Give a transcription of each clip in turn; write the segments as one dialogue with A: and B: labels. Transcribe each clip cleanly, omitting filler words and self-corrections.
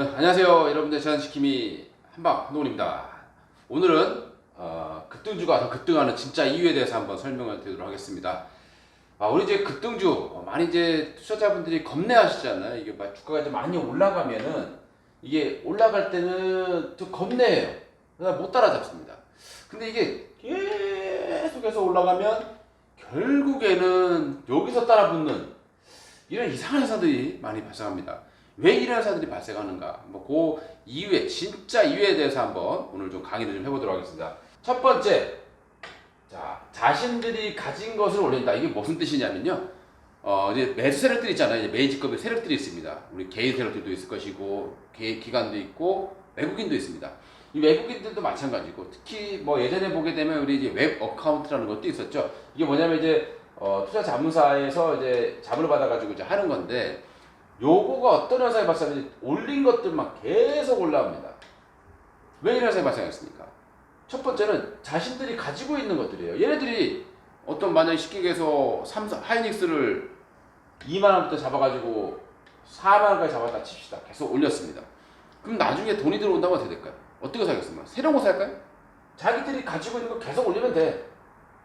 A: 네, 안녕하세요 여러분들. 저는 지킴이 한방 한동훈입니다. 오늘은 급등주가 더 급등하는 진짜 이유에 대해서 한번 설명을 드리도록 하겠습니다. 우리 이제 급등주 많이 이제 투자자분들이 겁내하시잖아요. 이게 막 주가가 이제 많이 올라가면은 이게 올라갈 때는 좀 겁내해요. 그래서 못 따라잡습니다. 근데 이게 계속해서 올라가면 결국에는 여기서 따라붙는 이런 이상한 현상들이 많이 발생합니다. 왜 이런 현상들이 발생하는가? 그 이유에 진짜 이유에 대해서 한번 오늘 좀 강의를 좀 해보도록 하겠습니다. 첫 번째, 자신들이 가진 것을 올린다. 이게 무슨 뜻이냐면요. 이제 매수 세력들이 있잖아요. 이제 메이지급의 세력들이 있습니다. 우리 개인 세력들도 있을 것이고, 기관도 있고, 외국인도 있습니다. 이 외국인들도 마찬가지고, 특히 뭐 예전에 보게 되면 우리 이제 웹 어카운트라는 것도 있었죠. 이게 뭐냐면 이제 투자 자문사에서 이제 자문을 받아가지고 이제 하는 건데, 요거가 어떤 현상이 발생하는지 올린 것들만 계속 올라옵니다. 왜 이런 현상이 발생했습니까? 첫 번째는 자신들이 가지고 있는 것들이에요. 얘네들이 어떤 만약에 쉽게 해서 하이닉스를 2만원부터 잡아가지고 4만원까지 잡았다 칩시다. 계속 올렸습니다. 그럼 나중에 돈이 들어온다면 어떻게 될까요? 어떻게 사겠습니까? 새로운 거 살까요? 자기들이 가지고 있는 거 계속 올리면 돼.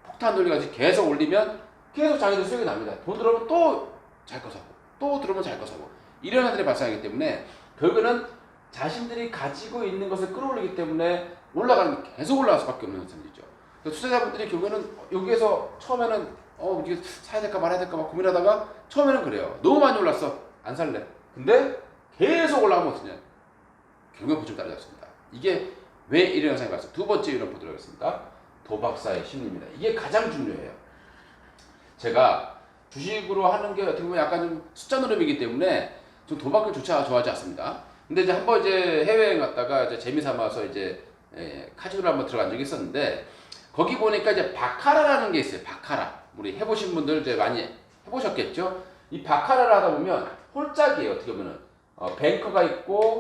A: 폭탄 돌리같이 계속 올리면 계속 자기들 수익이 납니다. 돈 들어오면 또 잘 거 사고, 또 들어오면 잘 거 사고, 이런 현상들이 발생하기 때문에 결국에는 자신들이 가지고 있는 것을 끌어올리기 때문에 올라가는 게 계속 올라갈 수밖에 없는 현상이죠. 투자자분들이 결국에는 여기에서 처음에는 이게 사야 될까 말아야 될까 막 고민하다가 처음에는 그래요. 너무 많이 올랐어. 안 살래. 근데 계속 올라가면 어떠냐? 결국엔 보증 따라잡습니다. 이게 왜 이런 현상이 발생? 두 번째 이유를 보도록 하겠습니다. 도박사의 심리입니다. 이게 가장 중요해요. 제가 주식으로 하는 게 어떻게 보면 약간 좀 숫자 노름이기 때문에 좀 도박을 조차 좋아하지 않습니다. 근데 이제 한번 이제 해외여행 갔다가 이제 재미삼아서 이제 카지노를 한번 들어간 적이 있었는데 거기 보니까 이제 바카라라는 게 있어요. 바카라. 우리 해보신 분들 이제 많이 해보셨겠죠? 이 바카라를 하다 보면 홀짝이에요. 어떻게 보면은 뱅커가 있고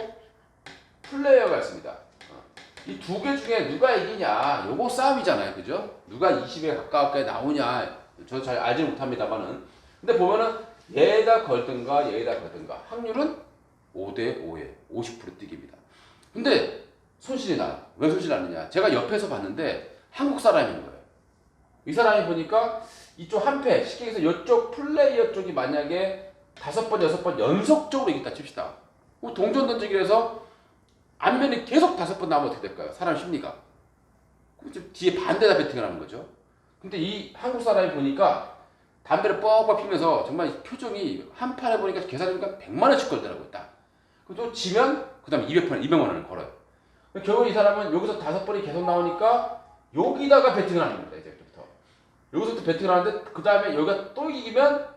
A: 플레이어가 있습니다. 이 두 개 중에 누가 이기냐, 요거 싸움이잖아요. 그죠? 누가 20에 가깝게 나오냐, 저 잘 알지 못합니다만은. 근데 보면은 얘다 걸든가 얘다 걸든가 확률은 5대 5에 50% 뛰기입니다. 근데 손실이 나요. 왜 손실이 나느냐? 제가 옆에서 봤는데 한국 사람인 거예요. 이 사람이 보니까 이쪽 한 패, 쉽게 해서 이쪽 플레이어 쪽이 만약에 5번, 6번 연속적으로 이겼다 칩시다. 동전 던지기를 해서 안면이 계속 5번 나오면 어떻게 될까요? 사람 심리가. 그럼 뒤에 반대다 배팅을 하는 거죠. 근데 이 한국 사람이 보니까 담배를 뻑뻑 피면서 정말 표정이 한 판에 보니까 계산해보니까 100만원씩 걸더라고요. 딱. 또 지면 그 다음에 200만원을 걸어요. 결국 이 사람은 여기서 5번이 계속 나오니까 여기다가 배팅을 하는 겁니다. 이제부터. 여기서부터 배팅을 하는데 그 다음에 여기가 또 이기면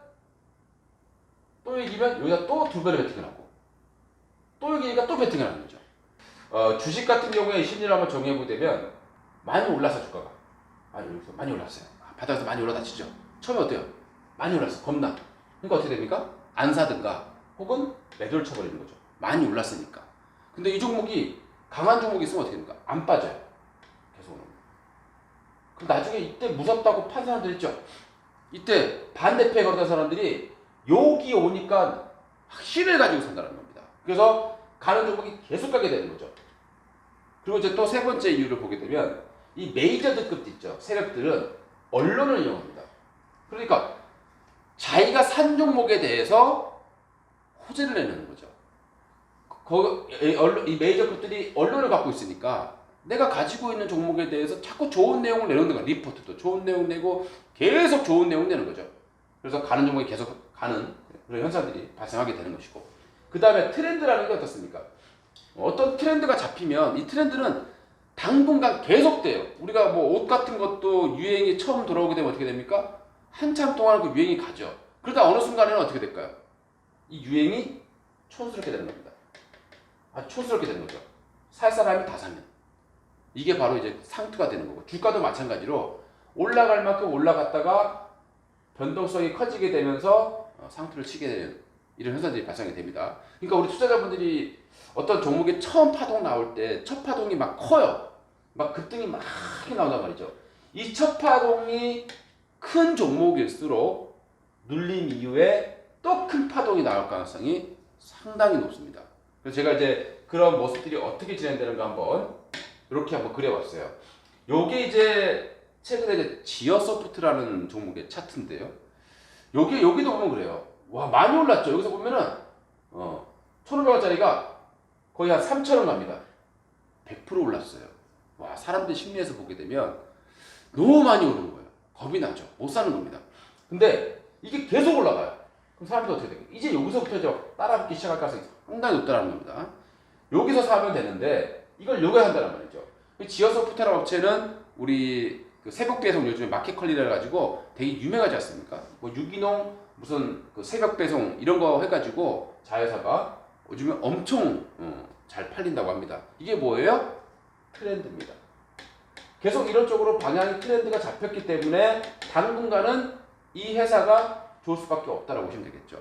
A: 여기다 또 2배를 배팅을 하고 또 이기니까 또 배팅을 하는 거죠. 주식 같은 경우에 심리를 한번 정해보자면 많이 올라서 주가가 여기서 많이 올랐어요. 바닥에서 많이 올라다치죠. 처음에 어때요? 많이 올랐어. 겁나. 그러니까 어떻게 됩니까? 안 사든가 혹은 매도를 쳐버리는 거죠. 많이 올랐으니까. 근데 이 종목이 강한 종목이 있으면 어떻게 됩니까? 안 빠져요. 계속 오는 거예요. 그럼 나중에 이때 무섭다고 판 사람들 있죠. 이때 반대패 걸던 사람들이 여기 오니까 확신을 가지고 산다는 겁니다. 그래서 가는 종목이 계속 가게 되는 거죠. 그리고 이제 또 세 번째 이유를 보게 되면 이 메이저 등급도 있죠. 세력들은 언론을 이용합니다. 그러니까 자기가 산 종목에 대해서 호재를 내는 거죠. 이 메이저 급들이 언론을 갖고 있으니까 내가 가지고 있는 종목에 대해서 자꾸 좋은 내용을 내놓는 거야. 리포트도 좋은 내용 내고 계속 좋은 내용 내는 거죠. 그래서 가는 종목이 계속 가는 그런 현상들이 발생하게 되는 것이고, 그 다음에 트렌드라는 게 어떻습니까? 어떤 트렌드가 잡히면 이 트렌드는 당분간 계속돼요. 우리가 뭐 옷 같은 것도 유행이 처음 돌아오게 되면 어떻게 됩니까? 한참 동안 그 유행이 가죠. 그러다 어느 순간에는 어떻게 될까요? 이 유행이 촌스럽게 되는 겁니다. 촌스럽게 되는 거죠. 살 사람이 다 사면. 이게 바로 이제 상투가 되는 거고, 주가도 마찬가지로 올라갈 만큼 올라갔다가 변동성이 커지게 되면서 상투를 치게 되는 이런 현상들이 발생이 됩니다. 그러니까 우리 투자자분들이 어떤 종목이 처음 파동 나올 때 첫 파동이 막 커요. 막 급등이 막 나온단 말이죠. 이 첫 파동이 큰 종목일수록 눌림 이후에 또 큰 파동이 나올 가능성이 상당히 높습니다. 그래서 제가 이제 그런 모습들이 어떻게 진행되는 가 한번 이렇게 한번 그려봤어요. 요게 이제 최근에 이제 지어소프트라는 종목의 차트인데요. 여기도 보면 그래요. 와, 많이 올랐죠. 여기서 보면은 1,500원짜리가 거의 한 3,000원 갑니다. 100% 올랐어요. 와, 사람들 심리에서 보게 되면 너무 많이 오른 거예요. 겁이 나죠. 못 사는 겁니다. 근데 이게 계속 올라가요. 그럼 사람들이 어떻게 돼요? 이제 여기서부터 이제 따라붙기 시작할 가능성이 상당히 높다는 겁니다. 여기서 사면 되는데 이걸 여기서 한다는 말이죠. 지어소프트라는 업체는 우리 그 새벽 배송 요즘에 마켓컬리라 해가지고 되게 유명하지 않습니까? 뭐 유기농 무슨 그 새벽 배송 이런 거 해가지고 자회사가 요즘에 엄청 잘 팔린다고 합니다. 이게 뭐예요? 트렌드입니다. 계속 이런 쪽으로 방향이 트렌드가 잡혔기 때문에 당분간은 이 회사가 좋을 수밖에 없다라고 보시면 되겠죠.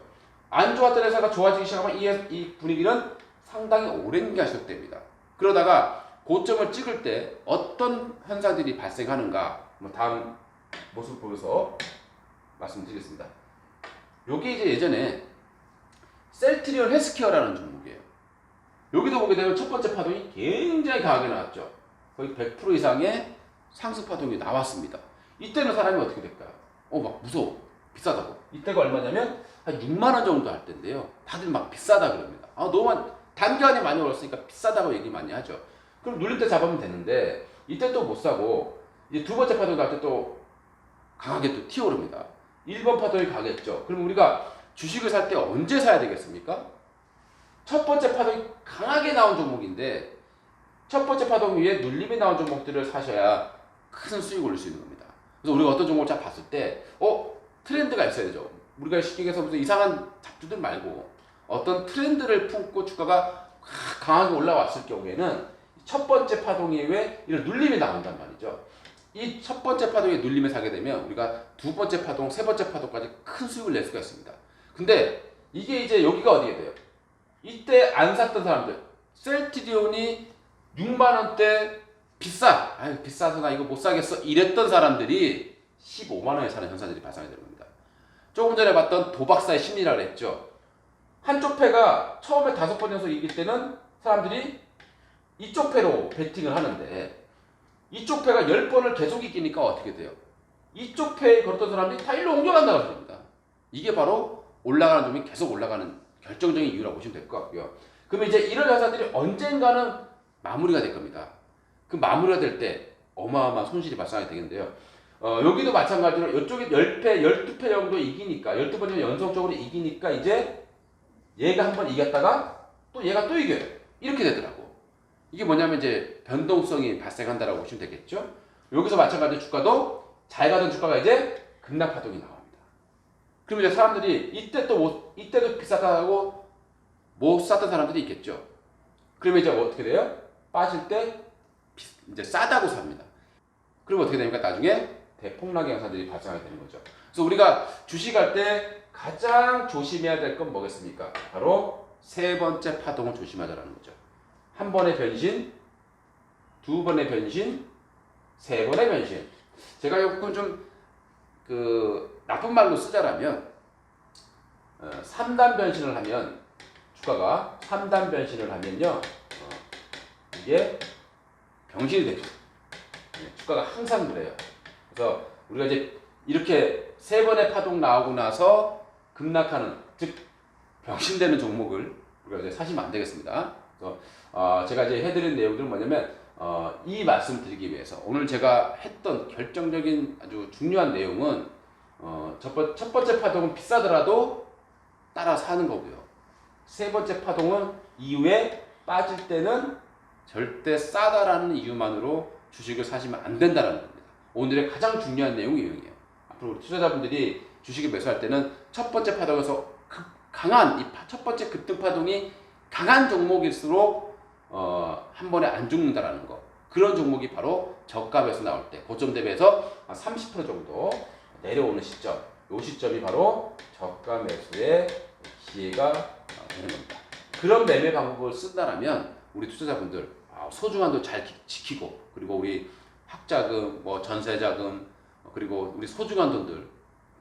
A: 안 좋았던 회사가 좋아지기 시작하면 이 분위기는 상당히 오랜 기간 지속됩니다. 그러다가 고점을 찍을 때 어떤 현상들이 발생하는가 다음 모습을 보면서 말씀드리겠습니다. 여기 이제 예전에 셀트리온 헬스케어라는 종목이에요. 여기도 보게 되면 첫 번째 파동이 굉장히 강하게 나왔죠. 거의 100% 이상의 상승 파동이 나왔습니다. 이때는 사람이 어떻게 될까요? 막 무서워. 비싸다고. 이때가 얼마냐면 한 6만 원 정도 할 때인데요. 다들 막 비싸다 그럽니다. 너무 단기간에 많이 올랐으니까 비싸다고 얘기 많이 하죠. 그럼 눌릴 때 잡으면 되는데 이때 또 못 사고 이제 두 번째 파동 날 때 또 강하게 또 튀어오릅니다. 1번 파동이 가겠죠. 그럼 우리가 주식을 살 때 언제 사야 되겠습니까? 첫 번째 파동이 강하게 나온 종목인데 첫 번째 파동 위에 눌림이 나온 종목들을 사셔야 큰 수익을 올릴 수 있는 겁니다. 그래서 우리가 어떤 종목을 잘 봤을 때 트렌드가 있어야 되죠. 우리가 시중에서 무슨 이상한 잡주들 말고 어떤 트렌드를 품고 주가가 강하게 올라왔을 경우에는 첫 번째 파동 이후에 이런 눌림이 나온단 말이죠. 이 첫 번째 파동에 눌림을 사게 되면 우리가 두 번째 파동, 세 번째 파동까지 큰 수익을 낼 수가 있습니다. 근데 이게 이제 여기가 어디에 돼요? 이때 안 샀던 사람들, 셀트리온이 6만 원대 비싸. 비싸서 나 이거 못 사겠어. 이랬던 사람들이 15만 원에 사는 현상들이 발생하게 되는 겁니다. 조금 전에 봤던 도박사의 심리라고 했죠. 한쪽 패가 처음에 5번 연속 이길 때는 사람들이 이쪽 패로 베팅을 하는데 이쪽 패가 10번을 계속 이기니까 어떻게 돼요? 이쪽 패에 걸었던 사람들이 다 일로 옮겨간다고 합니다. 이게 바로 올라가는 놈이 계속 올라가는 결정적인 이유라고 보시면 될 것 같고요. 그러면 이제 이런 회사들이 언젠가는 마무리가 될 겁니다. 그 마무리가 될 때 어마어마한 손실이 발생하게 되겠는데요. 여기도 마찬가지로 이쪽에 10패, 12패 정도 이기니까 12번 연속적으로 이기니까 이제 얘가 한 번 이겼다가 또 얘가 또 이겨요. 이렇게 되더라고. 이게 뭐냐면 이제 변동성이 발생한다라고 보시면 되겠죠. 여기서 마찬가지로 주가도 잘 가던 주가가 이제 급락 파동이 나옵니다. 그럼 이제 사람들이 이때도 비싸다고 못 샀던 사람들이 있겠죠. 그러면 이제 어떻게 돼요? 빠질 때 이제 싸다고 삽니다. 그럼 어떻게 됩니까? 나중에 대폭락의 현상들이 발생하게 되는 거죠. 그래서 우리가 주식할 때 가장 조심해야 될 건 뭐겠습니까? 바로 세 번째 파동을 조심하자라는 거죠. 한 번의 변신, 두 번의 변신, 세 번의 변신. 제가 조금 좀 나쁜 말로 쓰자라면 3단 변신을 하면 주가가 3단 변신을 하면요 이게 병신이 되죠. 주가가 항상 그래요. 그래서 우리가 이제 이렇게 세 번의 파동 나오고 나서 급락하는 즉 병신되는 종목을 우리가 이제 사시면 안 되겠습니다. 그래서 제가 이제 해드린 내용들은 뭐냐면 이 말씀을 드리기 위해서 오늘 제가 했던 결정적인 아주 중요한 내용은 첫 번째 파동은 비싸더라도 따라 사는 거고요. 세 번째 파동은 이후에 빠질 때는 절대 싸다라는 이유만으로 주식을 사시면 안 된다는 겁니다. 오늘의 가장 중요한 내용이 이용이에요. 앞으로 우리 투자자분들이 주식을 매수할 때는 첫 번째 파동에서 강한 이 첫 번째 급등 파동이 강한 종목일수록 한 번에 안 죽는다라는 거. 그런 종목이 바로 저가 매수 나올 때 고점 대비해서 한 30% 정도 내려오는 시점. 이 시점이 바로 저가 매수의 기회가 되는 겁니다. 그런 매매 방법을 쓴다라면 우리 투자자분들 소중한 돈 잘 지키고 그리고 우리 학자금, 전세자금 그리고 우리 소중한 돈들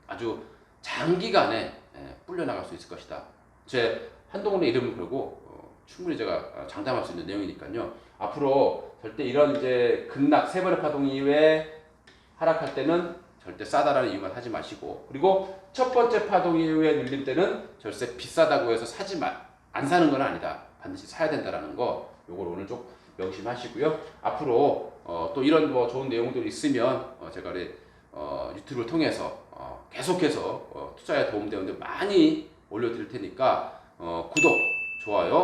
A: 아주 장기간에 불려나갈 수 있을 것이다. 제 한동훈의 이름을 걸고 충분히 제가 장담할 수 있는 내용이니까요. 앞으로 절대 이런 이제 급락 세 번의 파동 이후에 하락할 때는 절대 싸다라는 이유만 하지 마시고, 그리고 첫 번째 파동 이후에 눌릴 때는 절대 비싸다고 해서 안 사는 건 아니다. 반드시 사야 된다라는 거, 요걸 오늘 좀 명심하시고요. 앞으로 또 이런 뭐 좋은 내용들이 있으면 제가 유튜브를 통해서 계속해서 투자에 도움되는 데 많이 올려드릴 테니까 구독, 좋아요